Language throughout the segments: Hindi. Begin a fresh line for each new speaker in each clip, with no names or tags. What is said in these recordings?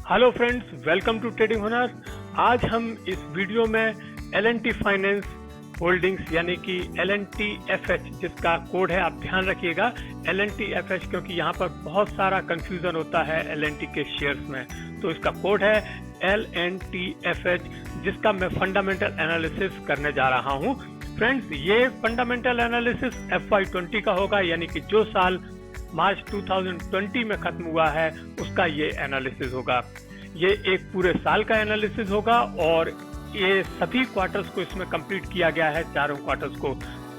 Hello friends, welcome to trading Hunar. आज हम इस वीडियो में L&T फाइनेंस होल्डिंग्स यानी कि LNTFH जिसका कोड है, आप ध्यान रखिएगा LNTFH, क्योंकि यहाँ पर बहुत सारा कंफ्यूजन होता है L&T के शेयर्स में। तो इसका कोड है LNTFH, जिसका मैं फंडामेंटल एनालिसिस करने जा रहा हूँ। फ्रेंड्स, ये फंडामेंटल एनालिसिस FY20 का होगा, यानी कि जो साल मार्च 2020 में खत्म हुआ है उसका ये एनालिसिस होगा। ये एक पूरे साल का एनालिसिस होगा और ये सभी क्वार्टर्स को इसमें कंप्लीट किया गया है, चारों क्वार्टर्स को।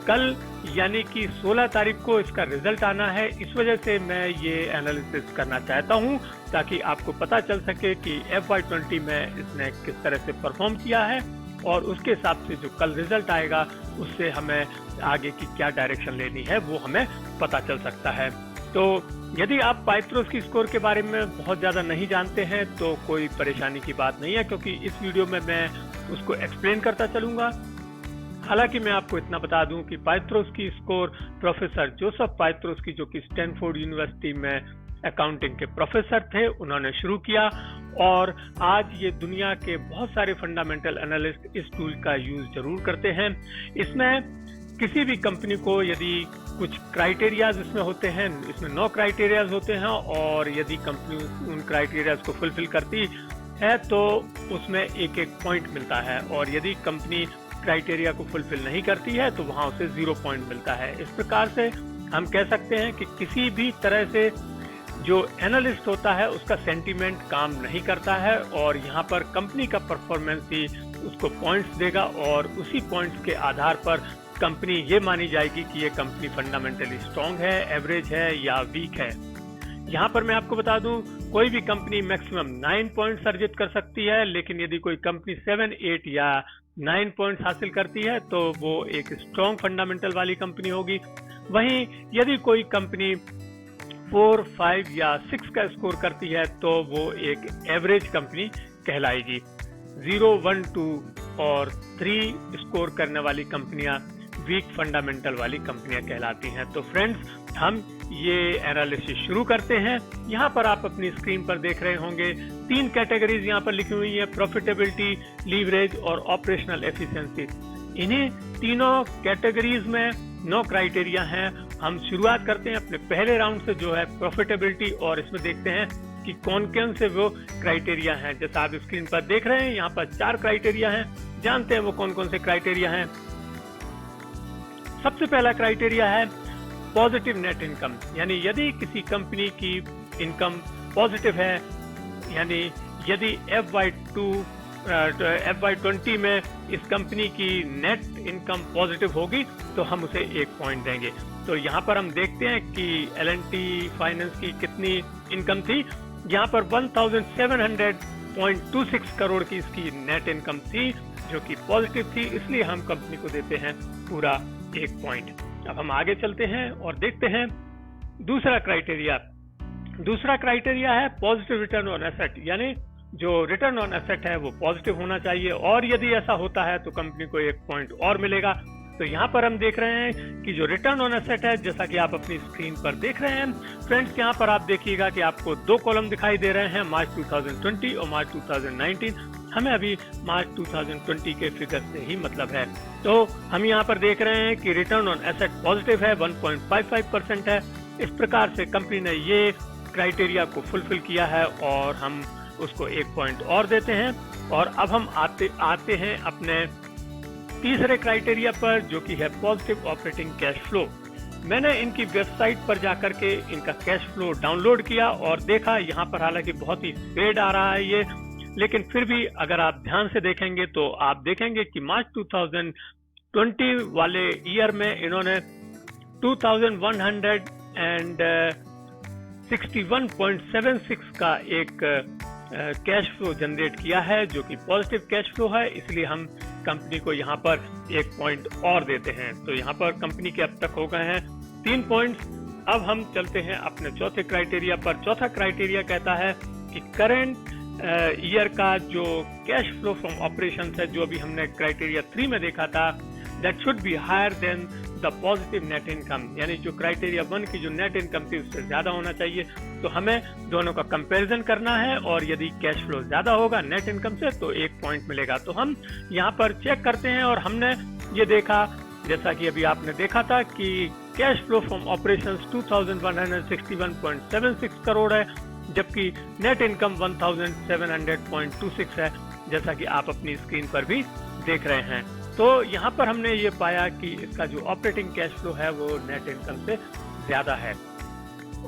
कल यानी कि 16 तारीख को इसका रिजल्ट आना है, इस वजह से मैं ये एनालिसिस करना चाहता हूँ ताकि आपको पता चल सके कि FY20 में इसने किस तरह से परफॉर्म किया है और उसके हिसाब से जो कल रिजल्ट आएगा उससे हमें आगे की क्या डायरेक्शन लेनी है वो हमें पता चल सकता है। तो यदि आप पाइथ्रोस की स्कोर के बारे में बहुत ज़्यादा नहीं जानते हैं तो कोई परेशानी की बात नहीं है, क्योंकि इस वीडियो में मैं उसको एक्सप्लेन करता चलूँगा। हालांकि मैं आपको इतना बता दूं कि पाइथ्रोस की स्कोर प्रोफेसर जोसेफ पाइथ्रोस की, जो कि स्टैनफोर्ड यूनिवर्सिटी में अकाउंटिंग के प्रोफेसर थे, उन्होंने शुरू किया और आज ये दुनिया के बहुत सारे फंडामेंटल एनालिस्ट इस टूल का यूज जरूर करते हैं। इसमें किसी भी कंपनी को यदि कुछ क्राइटेरियाज इसमें होते हैं, इसमें 9 क्राइटेरियाज होते हैं और यदि कंपनी उन क्राइटेरियाज को फुलफिल करती है तो उसमें एक एक पॉइंट मिलता है, और यदि कंपनी क्राइटेरिया को फुलफिल नहीं करती है तो वहां उसे 0 पॉइंट मिलता है। इस प्रकार से हम कह सकते हैं कि किसी भी तरह से जो एनालिस्ट होता है उसका सेंटीमेंट काम नहीं करता है, और यहाँ पर कंपनी का परफॉर्मेंस ही उसको पॉइंट्स देगा और उसी पॉइंट्स के आधार पर कंपनी ये मानी जाएगी कि ये कंपनी फंडामेंटली स्ट्रॉन्ग है, एवरेज है या वीक है। यहाँ पर मैं आपको बता दूं, कोई भी कंपनी मैक्सिमम 9 पॉइंट्स अर्जित कर सकती है, लेकिन यदि कोई कंपनी 7, 8 या 9 पॉइंट्स हासिल करती है तो वो एक स्ट्रॉन्ग फंडामेंटल वाली कंपनी होगी। वहीं यदि कोई कंपनी 4, 5 या 6 का स्कोर करती है तो वो एक एवरेज कंपनी कहलाएगी। 0, 1, 2 और 3 स्कोर करने वाली कंपनियां वीक फंडामेंटल वाली कंपनियां कहलाती हैं। तो फ्रेंड्स, हम ये एनालिसिस शुरू करते हैं। यहाँ पर आप अपनी स्क्रीन पर देख रहे होंगे 3 कैटेगरीज यहाँ पर लिखी हुई है, प्रॉफिटेबिलिटी, लीवरेज और ऑपरेशनल एफिशिएंसी। इन्हीं तीनों कैटेगरीज में 9 क्राइटेरिया हैं। हम शुरुआत करते हैं अपने पहले राउंड से, जो है प्रॉफिटेबिलिटी, और इसमें देखते हैं कि कौन कौन से वो क्राइटेरिया हैं। जैसा आप स्क्रीन पर देख रहे हैं, यहाँ पर 4 क्राइटेरिया हैं। जानते हैं वो कौन कौन से क्राइटेरिया हैं। सबसे पहला क्राइटेरिया है पॉजिटिव नेट इनकम, यानी यदि किसी कंपनी की इनकम पॉजिटिव है, यानी यदि FY20 में इस कंपनी की नेट इनकम पॉजिटिव होगी तो हम उसे 1 पॉइंट देंगे। तो यहाँ पर हम देखते हैं कि L&T फाइनेंस की कितनी इनकम थी। यहाँ पर 1700.26 करोड़ की इसकी नेट इनकम थी, जो कि पॉजिटिव थी, इसलिए हम कंपनी को देते हैं पूरा 1 पॉइंट। अब हम आगे चलते हैं और देखते हैं दूसरा क्राइटेरिया। दूसरा क्राइटेरिया है पॉजिटिव रिटर्न ऑन एसेट, यानी जो रिटर्न ऑन एसेट है वो पॉजिटिव होना चाहिए, और यदि ऐसा होता है तो कंपनी को 1 पॉइंट और मिलेगा। तो यहाँ पर हम देख रहे हैं कि जो रिटर्न ऑन एसेट है, जैसा कि आप अपनी स्क्रीन पर देख रहे हैं फ्रेंड्स, यहाँ पर आप देखिएगा कि आपको 2 कॉलम दिखाई दे रहे हैं, मार्च 2020 और मार्च 2019। हमें अभी मार्च 2020 के फिगर से ही मतलब है। तो हम यहाँ पर देख रहे हैं कि रिटर्न ऑन एसेट पॉजिटिव है, 1.55% है। इस प्रकार से कंपनी ने ये क्राइटेरिया को फुलफिल किया है और हम उसको 1 पॉइंट और देते हैं। और अब हम आते हैं अपने तीसरे क्राइटेरिया पर, जो कि है पॉजिटिव ऑपरेटिंग कैश फ्लो। मैंने इनकी वेबसाइट पर जाकर के इनका कैश फ्लो डाउनलोड किया और देखा। यहाँ पर हालांकि बहुत ही फेड आ रहा है ये, लेकिन फिर भी अगर आप ध्यान से देखेंगे तो आप देखेंगे कि मार्च 2020 वाले ईयर में इन्होंने 2161.76 का एक कैश फ्लो जनरेट किया है, जो कि पॉजिटिव कैश फ्लो है, इसलिए हम कंपनी को यहाँ पर 1 पॉइंट और देते हैं। तो यहाँ पर कंपनी के अब तक हो गए हैं 3 पॉइंट्स। अब हम चलते हैं अपने चौथे क्राइटेरिया पर। चौथा क्राइटेरिया कहता है कि करंट ईयर का जो कैश फ्लो फ्रॉम ऑपरेशंस है, जो अभी हमने क्राइटेरिया 3 में देखा था, that should be higher than the positive net income, यानी जो क्राइटेरिया 1 की जो नेट इनकम थी उससे ज्यादा होना चाहिए। तो हमें दोनों का कंपैरिजन करना है और यदि कैश फ्लो ज्यादा होगा नेट इनकम से तो 1 पॉइंट मिलेगा। तो हम यहाँ पर चेक करते हैं और हमने ये देखा, जैसा कि अभी आपने देखा था कि cash flow from operations 2161.76 crore है, जबकि नेट इनकम 1700.26 है, जैसा कि आप अपनी स्क्रीन पर भी देख रहे हैं। तो यहाँ पर हमने ये पाया कि इसका जो ऑपरेटिंग कैश फ्लो है वो नेट इनकम से ज्यादा है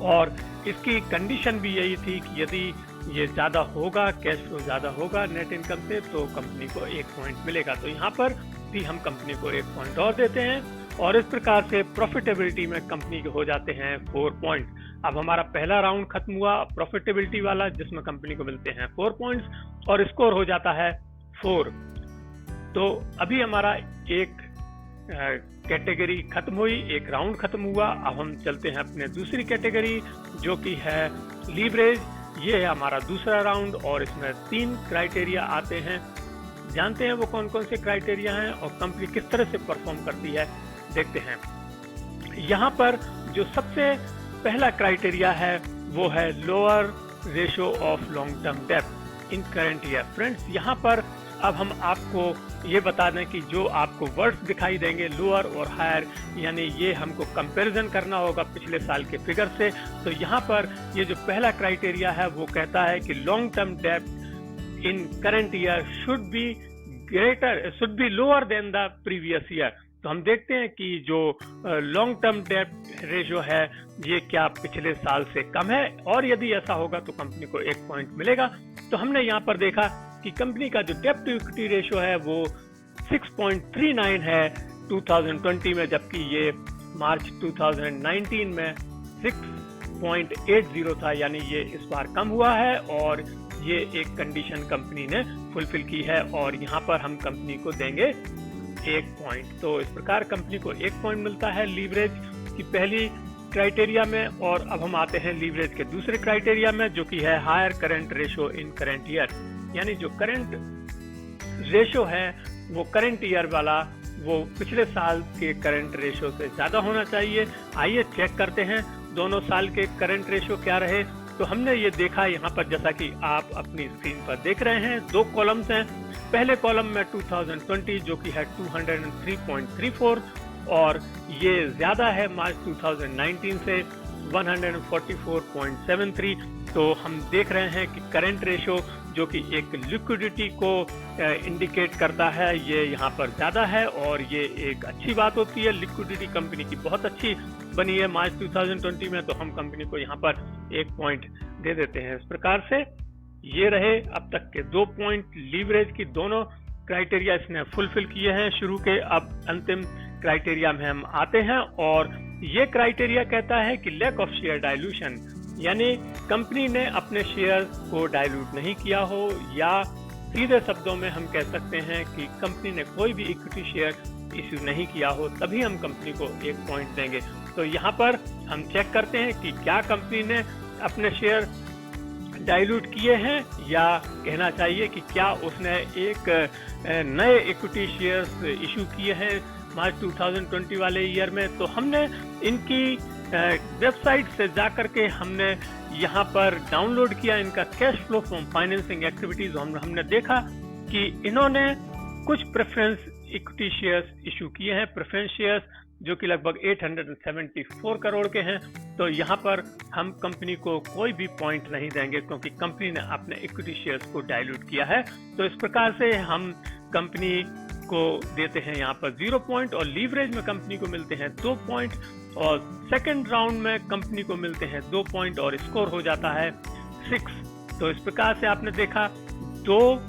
और इसकी कंडीशन भी यही थी कि यदि ये ज्यादा होगा, कैश फ्लो ज्यादा होगा नेट इनकम से, तो कंपनी को 1 पॉइंट मिलेगा। तो यहाँ पर भी हम कंपनी को 1 पॉइंट और देते हैं और इस प्रकार से प्रॉफिटेबिलिटी में कंपनी के हो जाते हैं 4 पॉइंट। अब हमारा पहला राउंड खत्म हुआ प्रॉफिटेबिलिटी वाला, जिसमें कंपनी को मिलते हैं 4 पॉइंट्स और स्कोर हो जाता है 4। तो अभी हमारा एक कैटेगरी खत्म हुई, एक राउंड खत्म हुआ। अब हम चलते हैं अपने दूसरी कैटेगरी जो कि है लीवरेज। ये है हमारा दूसरा राउंड और इसमें 3 क्राइटेरिया आते हैं। जानते हैं वो कौन कौन से क्राइटेरिया हैं और कंपनी किस तरह से परफॉर्म करती है, देखते हैं। यहाँ पर जो सबसे पहला क्राइटेरिया है वो है lower ratio of long term डेब्ट इन करंट ईयर। फ्रेंड्स, यहाँ पर अब हम आपको ये बता दें कि जो आपको वर्ड्स दिखाई देंगे लोअर और हायर, यानी ये हमको कंपैरिजन करना होगा पिछले साल के फिगर से। तो यहाँ पर ये जो पहला क्राइटेरिया है वो कहता है कि लॉन्ग टर्म डेब्ट in current year should be lower than the previous year. तो हम देखते हैं कि जो लॉन्ग टर्म डेब्ट रेशियो है ये क्या पिछले साल से कम है, और यदि ऐसा होगा तो कंपनी को 1 पॉइंट मिलेगा। तो हमने यहाँ पर देखा कि कंपनी का जो डेब्ट टू इक्विटी रेशियो है वो 6.39 है 2020 में, जबकि ये मार्च 2019 में 6.80 था, यानी ये इस बार कम हुआ है और ये एक कंडीशन कंपनी ने फुलफिल की है और यहाँ पर हम कंपनी को देंगे 1 पॉइंट। तो इस प्रकार कंपनी को 1 पॉइंट मिलता है लीवरेज की पहली क्राइटेरिया में। और अब हम आते हैं लीवरेज के दूसरे क्राइटेरिया में जो कि है higher current ratio in current year, यानी जो करंट रेशियो है वो करंट ईयर वाला वो पिछले साल के करंट रेशियो से ज्यादा होना चाहिए। आइए चेक करते हैं दोनों साल के करंट रेशियो क्या रहे। तो हमने ये देखा यहाँ पर, जैसा कि आप अपनी स्क्रीन पर देख रहे हैं, 2 कॉलम्स हैं। पहले कॉलम में 2020 जो कि है 203.34 और ये ज्यादा है मार्च 2019 से 144.73। तो हम देख रहे हैं कि करंट रेशियो जो कि एक लिक्विडिटी को इंडिकेट करता है ये यहाँ पर ज्यादा है और ये एक अच्छी बात होती है। लिक्विडिटी कंपनी की बहुत अच्छी बनी है मार्च 2020 में, तो हम कंपनी को यहाँ पर 1 पॉइंट दे देते हैं। इस प्रकार से ये रहे अब तक के 2 पॉइंट। लीवरेज की दोनों क्राइटेरिया इसने फुलफिल किए हैं शुरू के। अब अंतिम क्राइटेरिया में हम आते हैं और ये क्राइटेरिया कहता है कि लैक ऑफ शेयर डाइल्यूशन, यानी कंपनी ने अपने शेयर को डाइल्यूट नहीं किया हो, या सीधे शब्दों में हम कह सकते हैं कि कंपनी ने कोई भी इक्विटी शेयर इश्यू नहीं किया हो, तभी हम कंपनी को 1 पॉइंट देंगे। तो यहाँ पर हम चेक करते हैं कि क्या कंपनी ने अपने शेयर डाइल्यूट किए हैं, या कहना चाहिए कि क्या उसने एक नए इक्विटी शेयर्स इशू किए हैं मार्च 2020 वाले ईयर में। तो हमने इनकी वेबसाइट से जाकर के हमने यहाँ पर डाउनलोड किया इनका cash flow from financing activities. हमने देखा कि इन्होंने कुछ प्रेफरेंस इक्विटी शेयर्स इशू किए हैं, प्रेफरेंस शेयर्स जो कि लगभग 874 करोड़ के हैं। तो यहाँ पर हम कंपनी को कोई भी पॉइंट नहीं देंगे क्योंकि कंपनी ने अपने इक्विटी शेयर्स को डाइल्यूट किया है। तो इस प्रकार से हम कंपनी को देते हैं यहाँ पर 0 पॉइंट और लीवरेज में कंपनी को मिलते हैं 2 पॉइंट और सेकंड राउंड में कंपनी को मिलते हैं 2 पॉइंट और स्कोर हो जाता है 6। तो इस प्रकार से आपने देखा 2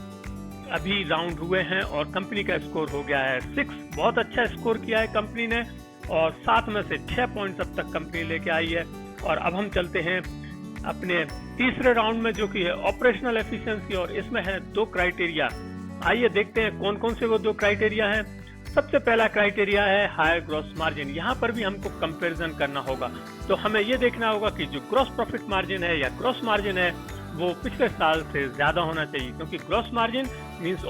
अभी राउंड हुए हैं और कंपनी का स्कोर हो गया है 6। बहुत अच्छा स्कोर किया है कंपनी ने और 7 में से 6 पॉइंट्स अब तक कंपनी लेके आई है। और अब हम चलते हैं अपने तीसरे राउंड में जो कि है ऑपरेशनल एफिशिएंसी, और इसमें है 2 क्राइटेरिया। आइए देखते हैं कौन कौन से वो 2 क्राइटेरिया हैं। सबसे पहला क्राइटेरिया है हायर ग्रॉस मार्जिन। यहाँ पर भी हमको कंपैरिजन करना होगा, तो हमें ये देखना होगा कि जो ग्रॉस प्रॉफिट मार्जिन है या ग्रॉस मार्जिन है वो पिछले साल से ज्यादा होना चाहिए, क्योंकि gross margin means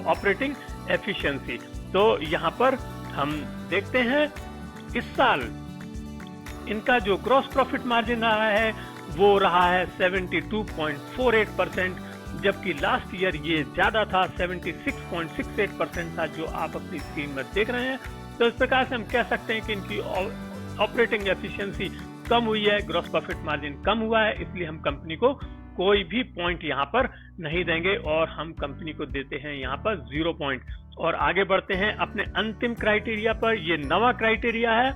operating efficiency. तो यहाँ पर हम देखते हैं इस साल इनका जो ग्रॉस प्रॉफिट मार्जिन रहा है वो रहा है 72.48%, जबकि लास्ट ईयर ये ज्यादा था, 76.68% था, जो आप अपनी स्क्रीन में देख रहे हैं। तो इस प्रकार से हम कह सकते हैं कि इनकी ऑपरेटिंग एफिशिएंसी कम हुई है, ग्रॉस प्रॉफिट मार्जिन कम हुआ है, इसलिए हम कंपनी को कोई भी पॉइंट यहाँ पर नहीं देंगे और हम कंपनी को देते हैं यहाँ पर 0 पॉइंट। और आगे बढ़ते हैं अपने अंतिम क्राइटेरिया पर। ये नवा क्राइटेरिया है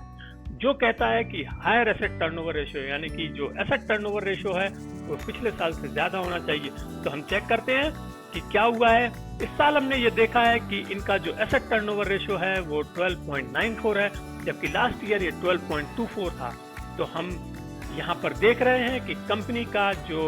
जो कहता है कि हायर एसेट टर्नओवर रेशियो, यानी कि जो एसेट टर्नओवर रेशियो है वो पिछले साल से ज्यादा होना चाहिए। तो हम चेक करते हैं कि क्या हुआ है। इस साल हमने ये देखा है कि इनका जो एसेट टर्नओवर रेशियो है वो 12.94 है, जबकि लास्ट ईयर ये 12.24 था। तो हम यहाँ पर देख रहे हैं कि कंपनी का जो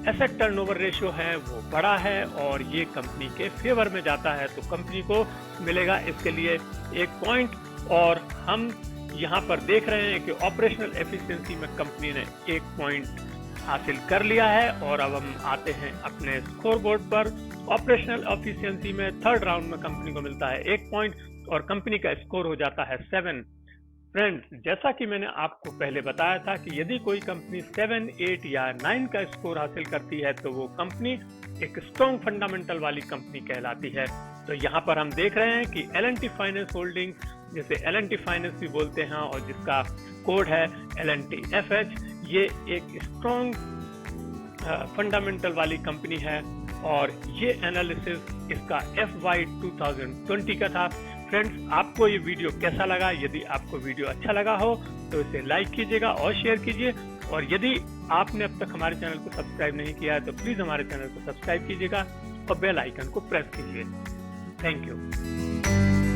एसेट टर्नओवर रेशियो है वो बड़ा है और ये कंपनी के फेवर में जाता है, तो कंपनी को मिलेगा इसके लिए 1 पॉइंट। और हम यहाँ पर देख रहे हैं कि ऑपरेशनल एफिशिएंसी में कंपनी ने 1 पॉइंट हासिल कर लिया है। और अब हम आते हैं अपने स्कोर बोर्ड पर। ऑपरेशनल एफिशिएंसी में थर्ड राउंड में कंपनी को मिलता है 1 पॉइंट और कंपनी का स्कोर हो जाता है 7। फ्रेंड्स, जैसा कि मैंने आपको पहले बताया था कि यदि कोई कंपनी 7, 8 या 9 का स्कोर हासिल करती है तो वो कंपनी एक स्ट्रॉन्ग फंडामेंटल वाली कंपनी कहलाती है। तो यहाँ पर हम देख रहे हैं कि L&T फाइनेंस होल्डिंग्स, जिसे L&T फाइनेंस भी बोलते हैं और जिसका कोड है LNTFH, ये एक स्ट्रॉन्ग फंडामेंटल वाली कंपनी है और ये एनालिसिस इसका FY 2020 का था। फ्रेंड्स, आपको ये वीडियो कैसा लगा? यदि आपको वीडियो अच्छा लगा हो तो इसे लाइक कीजिएगा और शेयर कीजिए, और यदि आपने अब तक हमारे चैनल को सब्सक्राइब नहीं किया है तो प्लीज हमारे चैनल को सब्सक्राइब कीजिएगा और बेल आइकन को प्रेस कीजिए। Thank you.